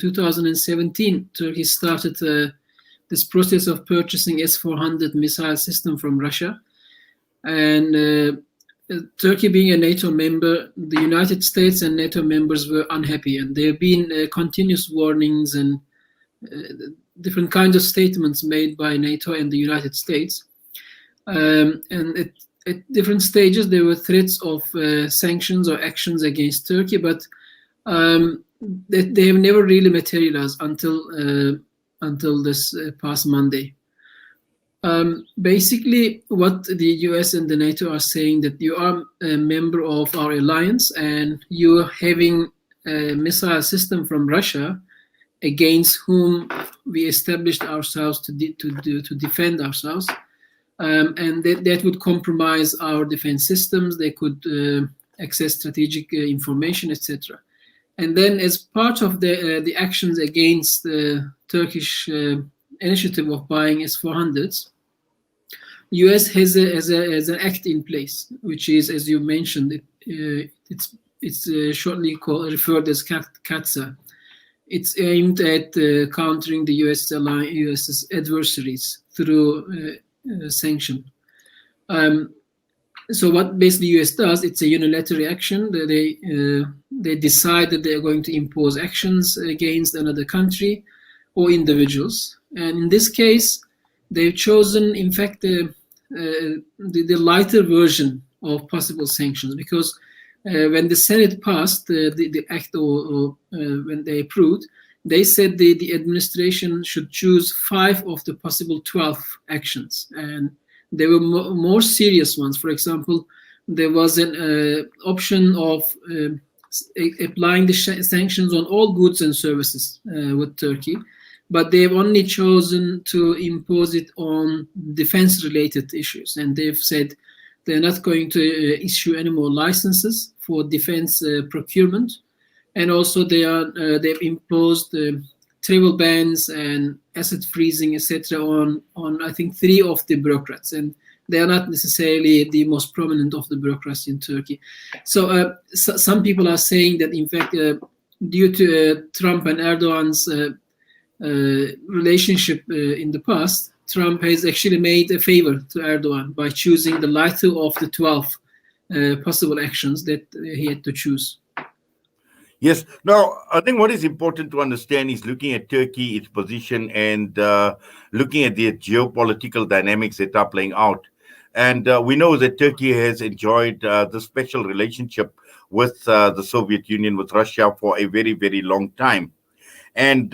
2017, Turkey started this process of purchasing S-400 missile system from Russia. And Turkey being a NATO member, the United States and NATO members were unhappy, and there have been continuous warnings and different kinds of statements made by NATO and the United States. And at different stages, there were threats of sanctions or actions against Turkey, but they have never really materialized until this past Monday. Basically, what the US and the NATO are saying, that you are a member of our alliance and you're having a missile system from Russia against whom we established ourselves to defend ourselves. And that would compromise our defense systems. They could access strategic information, etc. And then, as part of the actions against the Turkish initiative of buying S-400s, US has an act in place, which is, as you mentioned, it's shortly referred as CATSA. It's aimed at countering the US's adversaries through sanction. So what basically US does, it's a unilateral action. They decide that they are going to impose actions against another country or individuals. And in this case, they've chosen, in fact, the lighter version of possible sanctions, because when the Senate passed the act, or when they approved, they said the administration should choose 5 of the possible 12 actions. And there were more serious ones. For example, there was an option of applying the sanctions on all goods and services with Turkey, but they've only chosen to impose it on defense-related issues. And they've said they're not going to issue any more licenses for defense procurement. And also they've imposed travel bans and asset freezing, etc., on I think 3 of the bureaucrats, and they are not necessarily the most prominent of the bureaucrats in Turkey. So some people are saying that, in fact, due to Trump and Erdogan's relationship in the past, Trump has actually made a favor to Erdogan by choosing the lighter of the 12 possible actions that he had to choose. Yes. Now, I think what is important to understand is looking at Turkey, its position, and looking at the geopolitical dynamics that are playing out. And we know that Turkey has enjoyed the special relationship with the Soviet Union, with Russia, for a very, very long time. And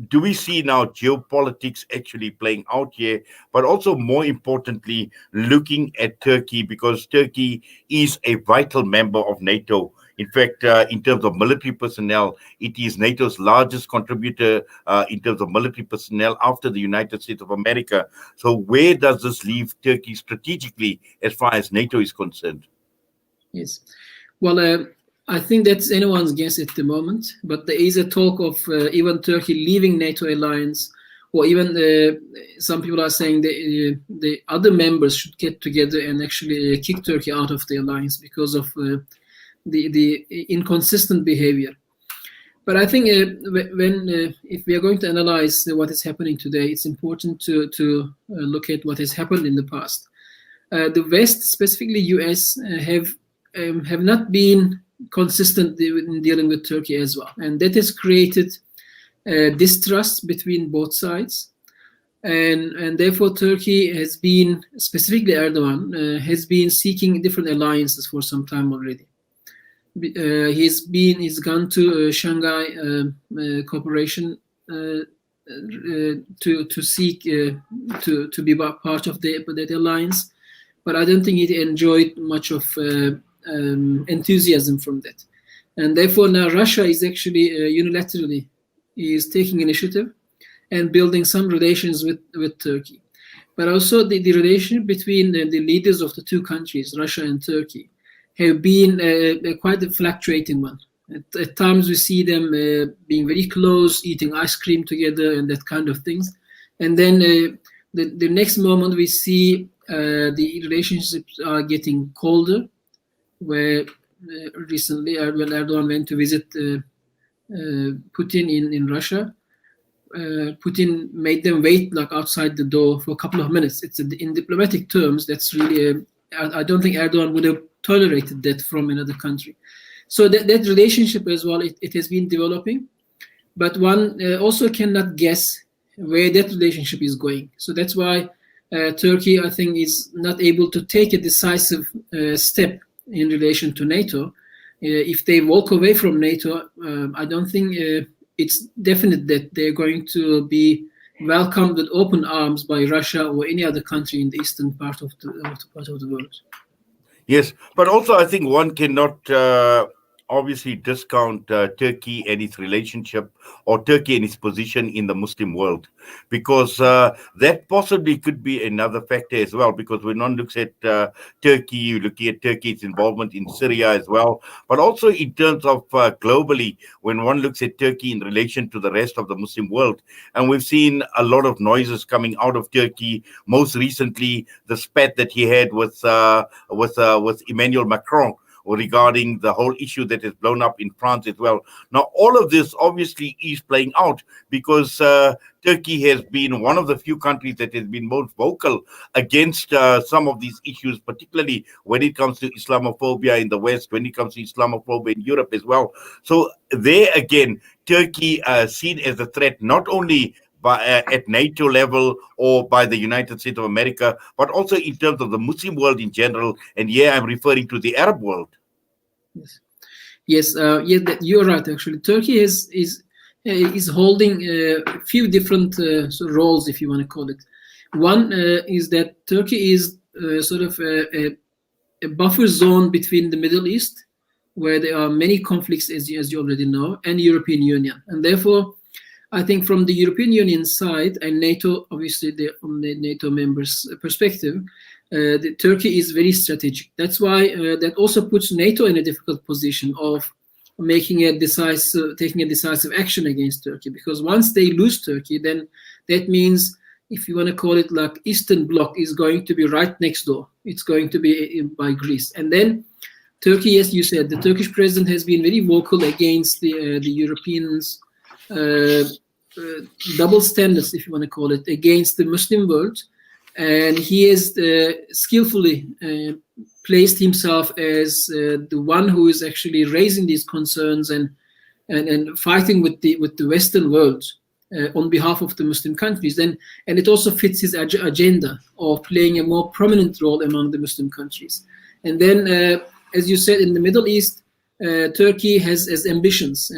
do we see now geopolitics actually playing out here, but also more importantly, looking at Turkey, because Turkey is a vital member of NATO. In fact, in terms of military personnel, it is NATO's largest contributor in terms of military personnel after the United States of America. So where does this leave Turkey strategically as far as NATO is concerned? Yes. Well, I think that's anyone's guess at the moment, but there is a talk of even Turkey leaving NATO alliance, or even some people are saying that the other members should get together and actually kick Turkey out of the alliance because of the inconsistent behavior. But I think if we are going to analyze what is happening today, it's important to look at what has happened in the past. The West, specifically US, have not been consistent in dealing with Turkey as well, and that has created distrust between both sides, and therefore Turkey has been, specifically Erdogan, has been seeking different alliances for some time already. He's gone to Shanghai Cooperation to seek to be part of that alliance, but I don't think he enjoyed much of enthusiasm from that, and therefore now Russia is actually unilaterally is taking initiative and building some relations with Turkey, but also the relationship between the leaders of the 2 countries, Russia and Turkey, have been quite a fluctuating one. At times we see them being very close, eating ice cream together and that kind of things, and then the next moment we see the relationships are getting colder, where recently when Erdogan went to visit Putin in Russia. Putin made them wait like outside the door for a couple of minutes. It's in diplomatic terms. That's really I don't think Erdogan would have tolerated that from another country. So that relationship as well, it has been developing, but one also cannot guess where that relationship is going. So that's why Turkey, I think, is not able to take a decisive step in relation to NATO. If they walk away from NATO, I don't think it's definite that they're going to be welcomed with open arms by Russia or any other country in the eastern part of the world. Yes, but also I think one cannot obviously discount Turkey and its relationship, or Turkey and its position in the Muslim world, because that possibly could be another factor as well. Because when one looks at Turkey, you're looking at Turkey's involvement in Syria as well, but also in terms of globally, when one looks at Turkey in relation to the rest of the Muslim world. And we've seen a lot of noises coming out of Turkey, most recently the spat that he had with Emmanuel Macron, or regarding the whole issue that has blown up in France as well. Now, all of this obviously is playing out because Turkey has been one of the few countries that has been most vocal against some of these issues, particularly when it comes to Islamophobia in the West, when it comes to Islamophobia in Europe as well. So there again, Turkey seen as a threat, not only at NATO level or by the United States of America, but also in terms of the Muslim world in general. And yeah, I'm referring to the Arab world. Yes, you're right. Actually, Turkey is holding a few different roles, if you want to call it. One is that Turkey is sort of a buffer zone between the Middle East, where there are many conflicts, as you already know, and European Union, and therefore, I think from the European Union side and NATO, obviously from the NATO members' perspective, Turkey is very strategic. That's why that also puts NATO in a difficult position of taking a decisive action against Turkey. Because once they lose Turkey, then that means, if you want to call it like Eastern Bloc, is going to be right next door. It's going to be by Greece, and then Turkey, as you said, the Turkish president has been very vocal against the Europeans. Double standards, if you want to call it, against the Muslim world, and he has skillfully placed himself as the one who is actually raising these concerns and fighting with the Western world on behalf of the Muslim countries. And it also fits his agenda of playing a more prominent role among the Muslim countries. And then, as you said, in the Middle East, Turkey has ambitions.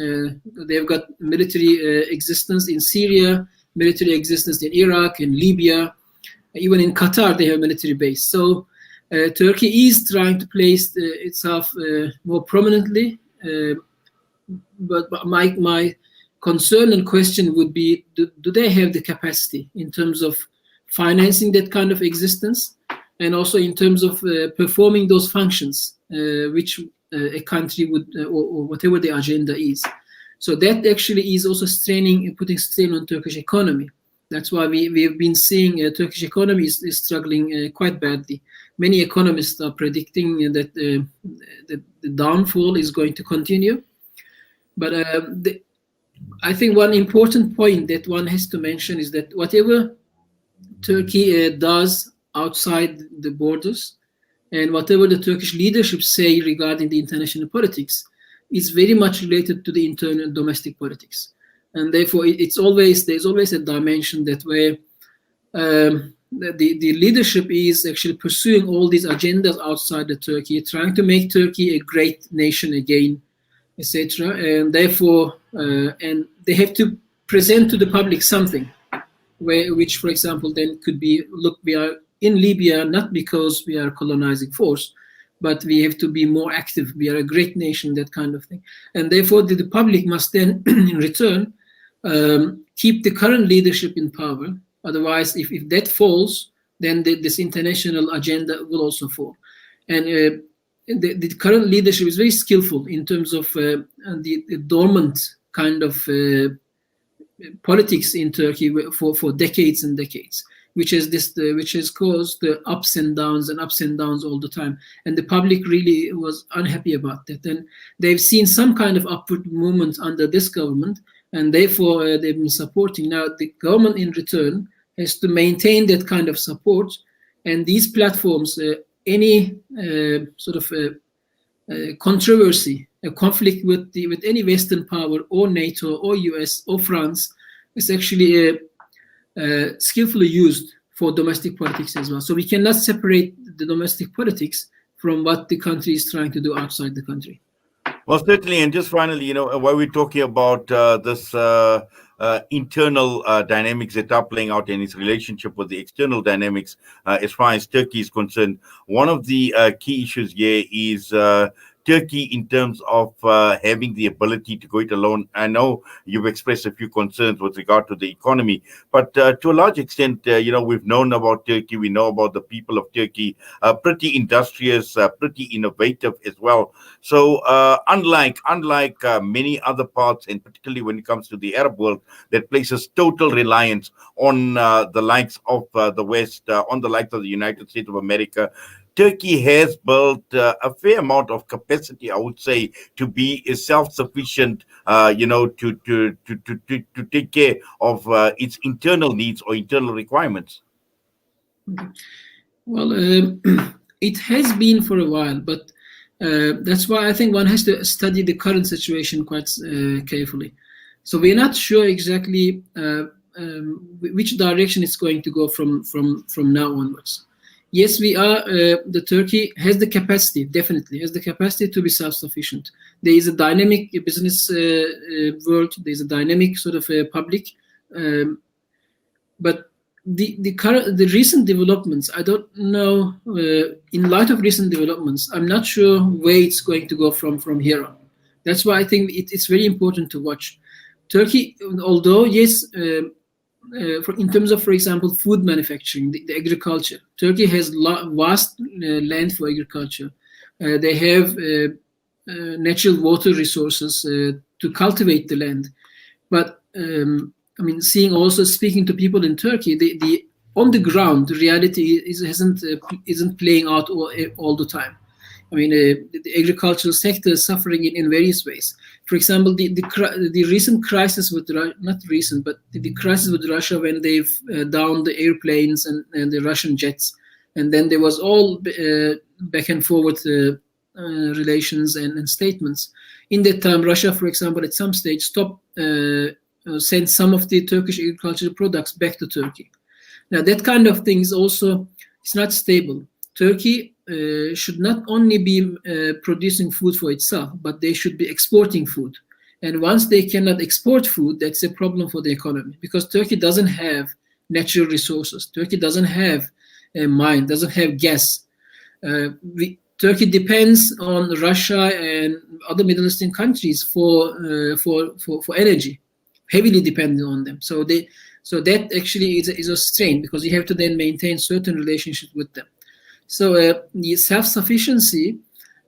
They've got military existence in Syria, military existence in Iraq and Libya. Even in Qatar, they have a military base. So Turkey is trying to place itself more prominently. But my concern and question would be, do they have the capacity in terms of financing that kind of existence, and also in terms of performing those functions, which a country would, or whatever the agenda is. So that actually is also putting strain on Turkish economy. That's why we have been seeing Turkish economy is struggling quite badly. Many economists are predicting that the downfall is going to continue. But I think one important point that one has to mention is that whatever Turkey does outside the borders, and whatever the Turkish leadership say regarding the international politics, is very much related to the internal domestic politics. And therefore, there's always a dimension that where the leadership is actually pursuing all these agendas outside of Turkey, trying to make Turkey a great nation again, etc. And therefore, and they have to present to the public something, which, for example, then could be, look, we are in Libya not because we are a colonizing force, but we have to be more active. We are a great nation, that kind of thing. And therefore, the public must then, in return, keep the current leadership in power. Otherwise, if that falls, then this international agenda will also fall. And the current leadership is very skillful in terms of the dormant kind of politics in Turkey for decades and decades. which has caused the ups and downs all the time. And the public really was unhappy about that. And they've seen some kind of upward movement under this government, and therefore they've been supporting. Now the government in return has to maintain that kind of support, and these platforms, any sort of controversy, a conflict with any Western power or NATO or US or France is actually skillfully used for domestic politics as well. So we cannot separate the domestic politics from what the country is trying to do outside the country. Well, certainly, and just finally, while we're talking about this internal dynamics that are playing out in its relationship with the external dynamics, as far as Turkey is concerned, one of the key issues here is Turkey in terms of having the ability to go it alone. I know you've expressed a few concerns with regard to the economy, but to a large extent, we've known about Turkey. We know about the people of Turkey, pretty industrious, pretty innovative as well. So unlike many other parts, and particularly when it comes to the Arab world, that places total reliance on the likes of the West, on the likes of the United States of America, Turkey has built a fair amount of capacity, I would say, to be self-sufficient, to take care of its internal needs or internal requirements. Well, it has been for a while, but that's why I think one has to study the current situation quite carefully. So we're not sure exactly which direction it's going to go from now onwards. Yes, the Turkey has the capacity, definitely has the capacity to be self-sufficient. There is a dynamic business world, there's a dynamic sort of public, but the recent developments, I don't know, in light of recent developments, I'm not sure where it's going to go from here on. That's why I think it's very important to watch. Turkey, although, yes, in terms of, for example, food manufacturing, the agriculture, Turkey has vast land for agriculture. They have natural water resources to cultivate the land. But speaking to people in Turkey, the on the ground, the reality isn't playing out all the time. I mean, the agricultural sector is suffering in various ways. For example, the recent crisis with not recent, but the crisis with Russia when they've downed the airplanes and the Russian jets, and then there was all back and forward relations and statements. In that time, Russia, for example, at some stage stopped sent some of the Turkish agricultural products back to Turkey. Now that kind of thing is also it's not stable. Turkey should not only be producing food for itself, but they should be exporting food. And once they cannot export food, that's a problem for the economy, because Turkey doesn't have natural resources. Turkey doesn't have a mine, doesn't have gas. Turkey depends on Russia and other Middle Eastern countries for energy, heavily dependent on them. So that actually is a strain, because you have to then maintain certain relationships with them. So the self-sufficiency,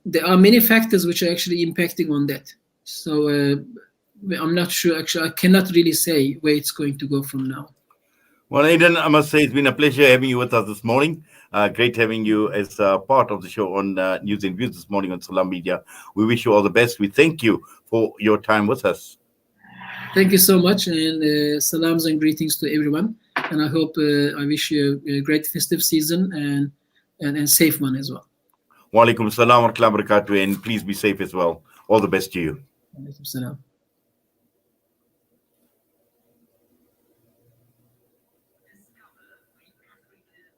there are many factors which are actually impacting on that. So I'm not sure, actually, I cannot really say where it's going to go from now. Well, Aydin, I must say it's been a pleasure having you with us this morning. Great having you as part of the show on News and Views this morning on Salam Media. We wish you all the best. We thank you for your time with us. Thank you so much, and salams and greetings to everyone. And I hope, I wish you a great festive season and a safe one as well. Wa alaikum salam wa rahmatullahi wa barakatuh, and please be safe as well. All the best to you. Alaikum salam.